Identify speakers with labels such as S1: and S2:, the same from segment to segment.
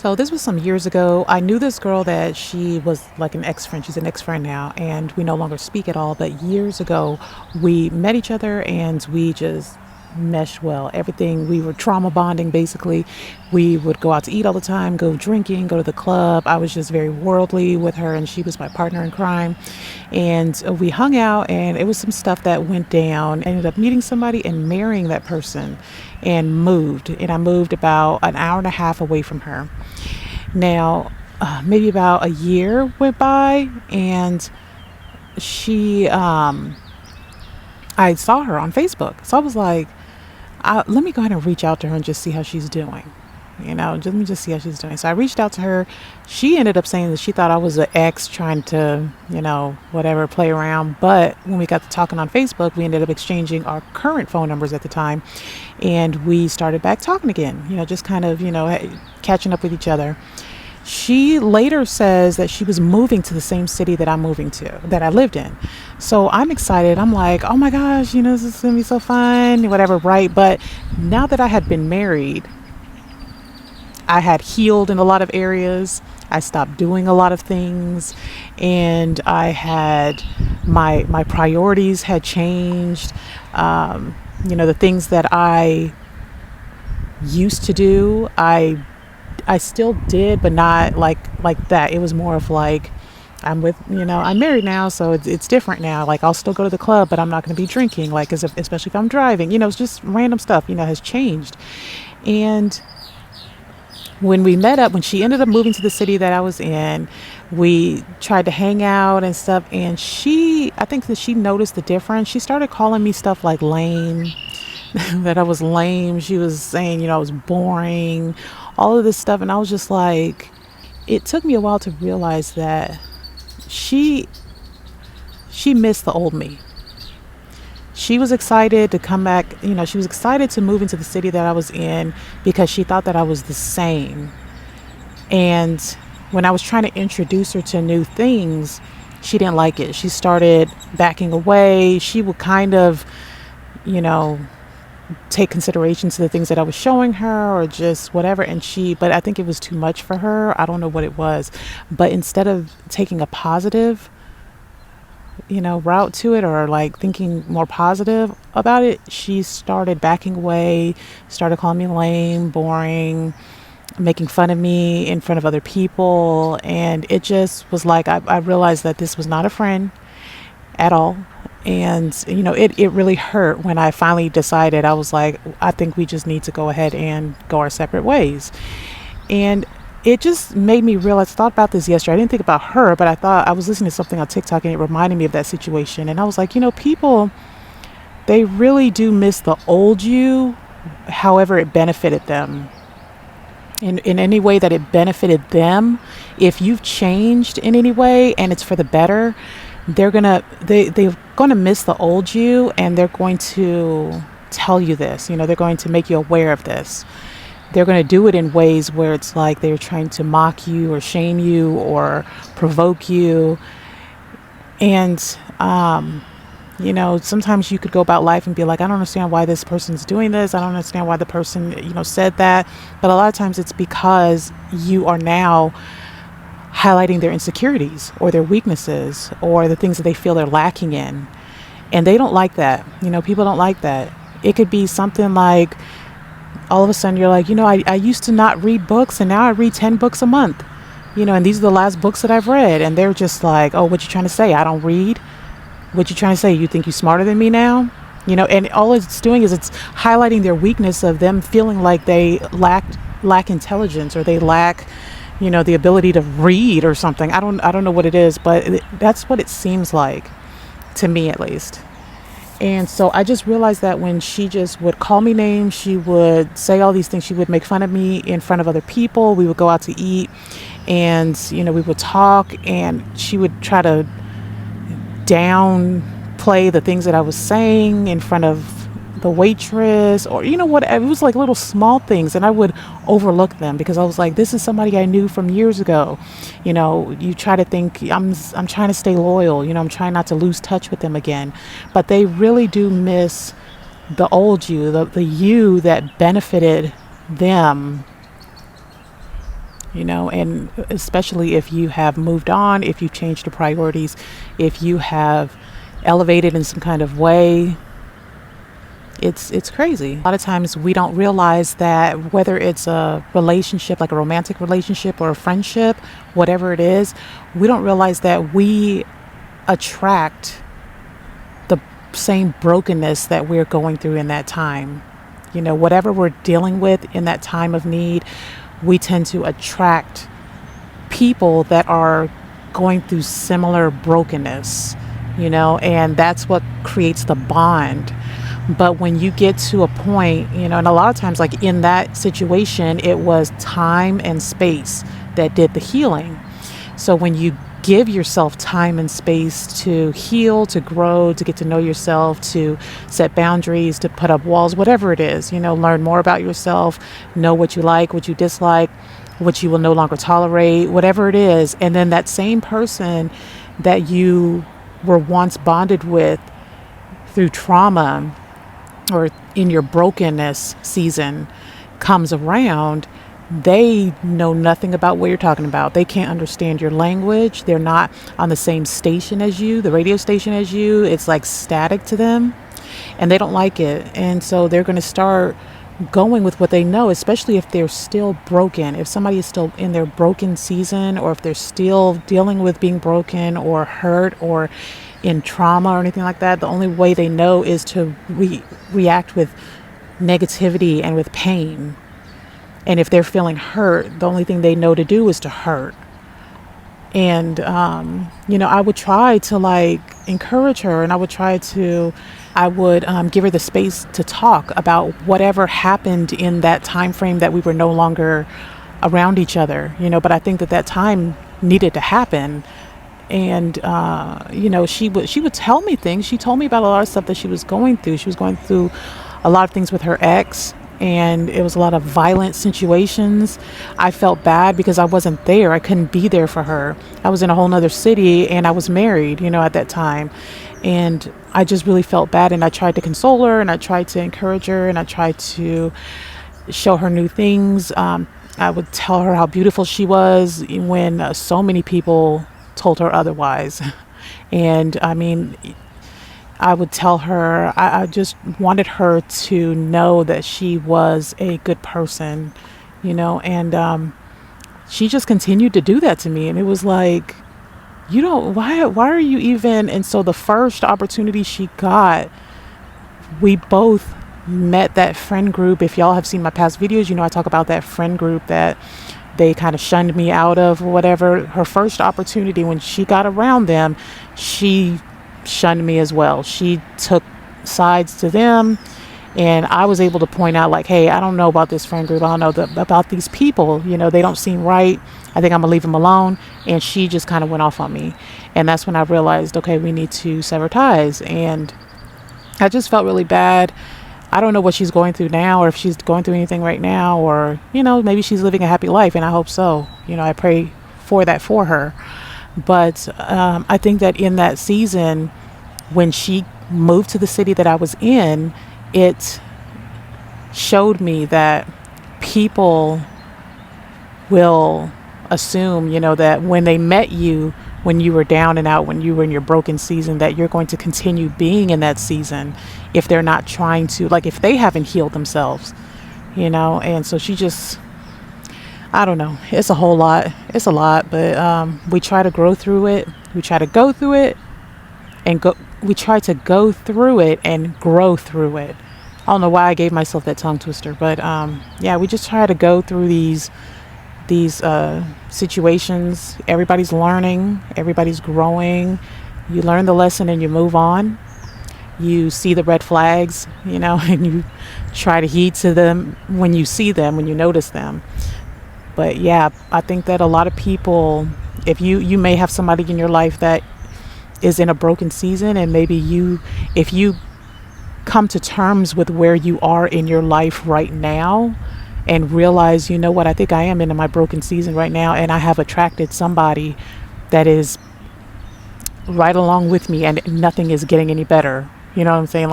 S1: So this was some years ago. I knew this girl that she was like an ex-friend. She's an ex-friend now, and we no longer speak at all. But years ago, we met each other and we just meshed well. Everything, we were trauma bonding basically. We would go out to eat all the time, go drinking, go to the club. I was just very worldly with her, and she was my partner in crime. And we hung out, and it was some stuff that went down. I ended up meeting somebody and marrying that person and moved. And I moved about an hour and a half away from her. Now, maybe about a year went by, and she, I saw her on Facebook. So I was like, let me go ahead and reach out to her and just see how she's doing. Let me just see how she's doing. So I reached out to her. She ended up saying that she thought I was an ex trying to, whatever, play around. But when we got to talking on Facebook, we ended up exchanging our current phone numbers at the time. And we started back talking again, just kind of, catching up with each other. She later says that she was moving to the same city that I'm moving to, that I lived in. So I'm excited. I'm like, oh my gosh, this is going to be so fun, whatever, right? But now that I had been married, I had healed in a lot of areas. I stopped doing a lot of things, and I had my priorities had changed. The things that I used to do, I still did, but not like that. It was more of like, I'm married now, so it's different now. Like, I'll still go to the club, but I'm not going to be drinking, like, especially if I'm driving, it's just random stuff, has changed. And when we met up, when she ended up moving to the city that I was in, we tried to hang out and stuff. And I think that she noticed the difference. She started calling me stuff like lame, that I was lame. She was saying, I was boring, all of this stuff. And I was just like, it took me a while to realize that she missed the old me. She was excited to come back. She was excited to move into the city that I was in because she thought that I was the same. And when I was trying to introduce her to new things, she didn't like it. She started backing away. She would kind of, take consideration to the things that I was showing her or just whatever. But I think it was too much for her. I don't know what it was. But instead of taking a positive, route to it, or like thinking more positive about it, she started backing away, started calling me lame, boring, making fun of me in front of other people. And it just was like, I realized that this was not a friend at all. And, it really hurt when I finally decided. I was like, I think we just need to go ahead and go our separate ways. And it just made me realize, I thought about this yesterday. I didn't think about her, but I was listening to something on TikTok and it reminded me of that situation. And I was like, people, they really do miss the old you, however it benefited them. In any way that it benefited them. If you've changed in any way and it's for the better, they're gonna miss the old you, and they're going to tell you this. They're going to make you aware of this. They're going to do it in ways where it's like they're trying to mock you or shame you or provoke you. And sometimes you could go about life and be like, I don't understand why this person's doing this. I don't understand why the person said that. But a lot of times it's because you are now highlighting their insecurities or their weaknesses or the things that they feel they're lacking in. And they don't like that. People don't like that. It could be something like, all of a sudden you're like, I used to not read books, and now I read 10 books a month, and these are the last books that I've read. And they're just like, oh, what you trying to say? I don't read. What you trying to say? You think you're smarter than me now? And all it's doing is it's highlighting their weakness of them feeling like they lack intelligence, or they lack, the ability to read or something. I don't know what it is, but that's what it seems like to me, at least. And so I just realized that when she just would call me names, she would say all these things, she would make fun of me in front of other people. We would go out to eat, and we would talk, and she would try to downplay the things that I was saying in front of the waitress, or what, it was like little small things, and I would overlook them because I was like, this is somebody I knew from years ago. You try to think I'm trying to stay loyal, I'm trying not to lose touch with them again. But they really do miss the old you, the you that benefited them. and especially if you have moved on, if you've changed your priorities, if you have elevated in some kind of way. It's crazy. A lot of times we don't realize that whether it's a relationship, like a romantic relationship or a friendship, whatever it is, we don't realize that we attract the same brokenness that we're going through in that time. Whatever we're dealing with in that time of need, we tend to attract people that are going through similar brokenness, and that's what creates the bond. But when you get to a point, and a lot of times, like in that situation, it was time and space that did the healing. So when you give yourself time and space to heal, to grow, to get to know yourself, to set boundaries, to put up walls, whatever it is, learn more about yourself, know what you like, what you dislike, what you will no longer tolerate, whatever it is. And then that same person that you were once bonded with through trauma or in your brokenness season comes around, they know nothing about what you're talking about. They can't understand your language. They're not on the same station as you, the radio station as you. It's like static to them, and they don't like it. And so they're going to start going with what they know, especially if they're still broken. If somebody is still in their broken season, or if they're still dealing with being broken or hurt or in trauma or anything like that, the only way they know is to react with negativity and with pain. And if they're feeling hurt, the only thing they know to do is to hurt. And, I would try to encourage her, and I would give her the space to talk about whatever happened in that time frame that we were no longer around each other, but I think that time needed to happen. And, she would tell me things. She told me about a lot of stuff that she was going through. She was going through a lot of things with her ex, and it was a lot of violent situations. I felt bad because I wasn't there. I couldn't be there for her. I was in a whole nother city, and I was married, at that time. And I just really felt bad. And I tried to console her, and I tried to encourage her, and I tried to show her new things. I would tell her how beautiful she was when so many people told her otherwise. And I would tell her, I just wanted her to know that she was a good person, and she just continued to do that to me. And it was like, why are you even? And so the first opportunity she got, we both met that friend group. If y'all have seen my past videos, I talk about that friend group that they kind of shunned me out of or whatever. Her first opportunity, when she got around them, she shunned me as well. She took sides to them, and I was able to point out, hey, I don't know about this friend group. I don't know about these people. They don't seem right. I think I'm gonna leave them alone. And she just kind of went off on me. And that's when I realized, okay, we need to sever ties. And I just felt really bad. I don't know what she's going through now, or if she's going through anything right now, or, maybe she's living a happy life, and I hope so. I pray for that for her. But I think that in that season, when she moved to the city that I was in, it showed me that people will assume, that when they met you, when you were down and out, when you were in your broken season, that you're going to continue being in that season if they're not trying to, if they haven't healed themselves, And so she just, I don't know. It's a whole lot. It's a lot, but we try to grow through it. We try to go through it we try to go through it and grow through it. I don't know why I gave myself that tongue twister, but we just try to go through these situations. Everybody's learning, everybody's growing. You learn the lesson and you move on. You see the red flags, and you try to heed to them when you see them, when you notice them. But I think that a lot of people, if you may have somebody in your life that is in a broken season, and maybe if you come to terms with where you are in your life right now and realize, I think I am in my broken season right now, and I have attracted somebody that is right along with me, and nothing is getting any better. You know what I'm saying?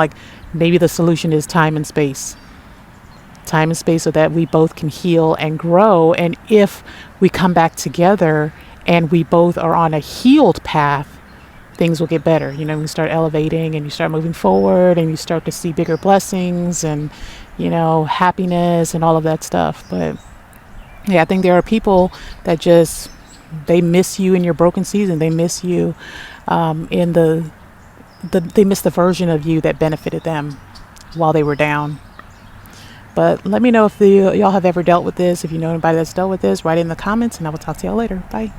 S1: Maybe the solution is time and space. time and space so that we both can heal and grow. And if we come back together and we both are on a healed path, things will get better. We start elevating and you start moving forward and you start to see bigger blessings and, happiness and all of that stuff. But yeah, I think there are people that just, they miss you in your broken season. They miss you in they miss the version of you that benefited them while they were down. But let me know if y'all have ever dealt with this. If you know anybody that's dealt with this, write it in the comments and I will talk to y'all later. Bye.